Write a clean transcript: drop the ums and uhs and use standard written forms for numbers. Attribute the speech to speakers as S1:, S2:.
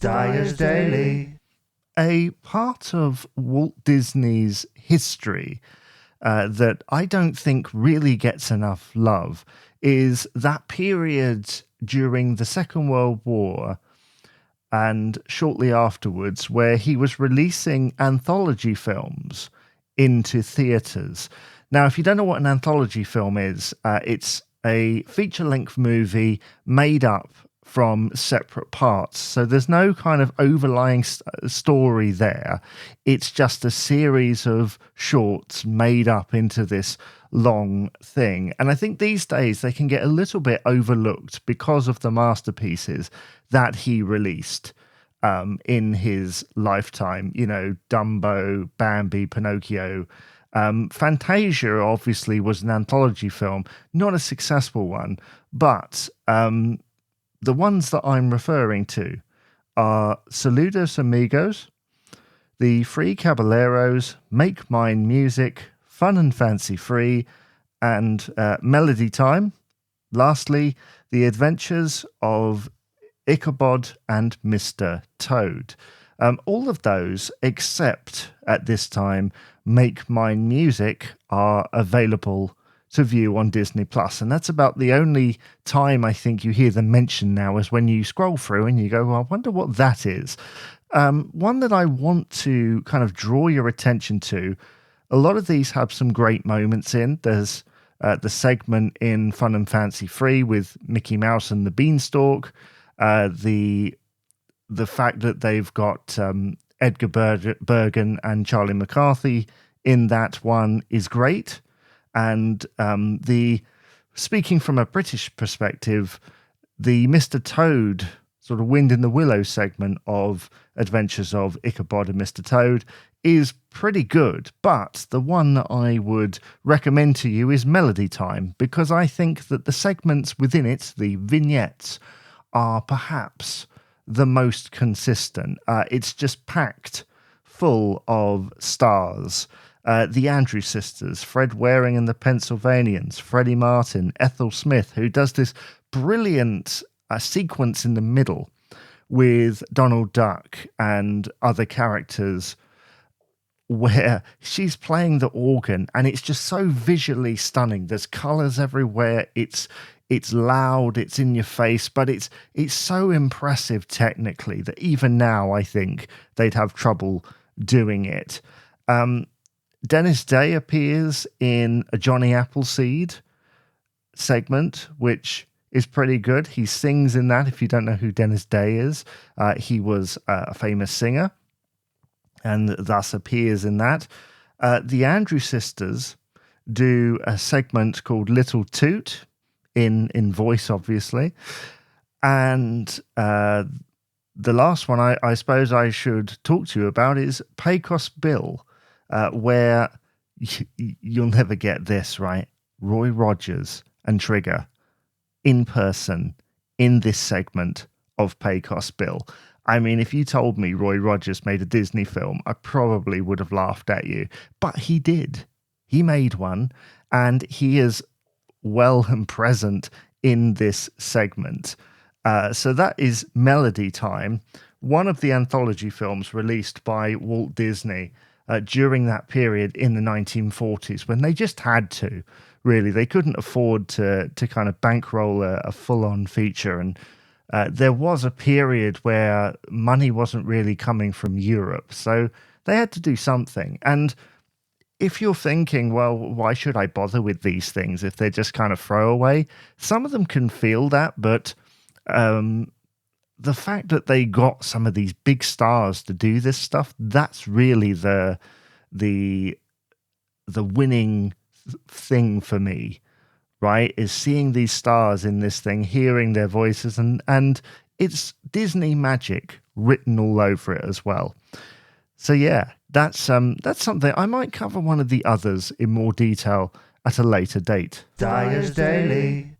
S1: Dyer's Daily. A part of Walt Disney's history that I don't think really gets enough love is that period during the Second World War and shortly afterwards where he was releasing anthology films into theatres. Now, if you don't know what an anthology film is, it's a feature-length movie made up from separate parts. So there's no kind of overlying story there. It's just a series of shorts made up into this long thing. And I think these days they can get a little bit overlooked because of the masterpieces that he released in his lifetime. You know, Dumbo, Bambi, Pinocchio. Fantasia obviously was an anthology film, not a successful one, but the ones that I'm referring to are Saludos Amigos, The Three Caballeros, Make Mine Music, Fun and Fancy Free, and Melody Time. Lastly, The Adventures of Ichabod and Mr. Toad. All of those, except at this time, Make Mine Music, are available to view on Disney Plus, and that's about the only time I think you hear them mentioned now is when you scroll through and you go, well, I wonder what that is. One that I want to kind of draw your attention to, a lot of these have some great moments in. There's the segment in Fun and Fancy Free with Mickey Mouse and the Beanstalk, the fact that they've got Edgar Bergen and Charlie McCarthy in that one is great. And speaking from a British perspective, the Mr. Toad sort of Wind in the Willow segment of Adventures of Ichabod and Mr. Toad is pretty good. But the one that I would recommend to you is Melody Time, because I think that the segments within it, the vignettes, are perhaps the most consistent. It's just packed full of stars. The Andrews Sisters, Fred Waring and the Pennsylvanians, Freddie Martin, Ethel Smith, who does this brilliant sequence in the middle with Donald Duck and other characters where she's playing the organ and it's just so visually stunning. There's colours everywhere. It's loud, it's in your face, but it's so impressive technically that even now I think they'd have trouble doing it. Dennis Day appears in a Johnny Appleseed segment, which is pretty good. He sings in that. If you don't know who Dennis Day is, he was a famous singer and thus appears in that. The Andrews Sisters do a segment called Little Toot in voice, obviously. And the last one I suppose I should talk to you about is Pecos Bill, where you'll never get this, right? Roy Rogers and Trigger in person in this segment of Pecos Bill. I mean, if you told me Roy Rogers made a Disney film, I probably would have laughed at you. But he did. He made one, and he is well and present in this segment. So that is Melody Time, one of the anthology films released by Walt Disney during that period in the 1940s when they just had to, really. They couldn't afford to kind of bankroll a full-on feature. And there was a period where money wasn't really coming from Europe. So they had to do something. And if you're thinking, well, why should I bother with these things if they're just kind of throwaway? Some of them can feel that, but the fact that they got some of these big stars to do this stuff, that's really the winning thing for me, right? Is seeing these stars in this thing, hearing their voices, and it's Disney magic written all over it as well. So yeah, that's something I might cover one of the others in more detail at a later date.
S2: Dyer's Daily.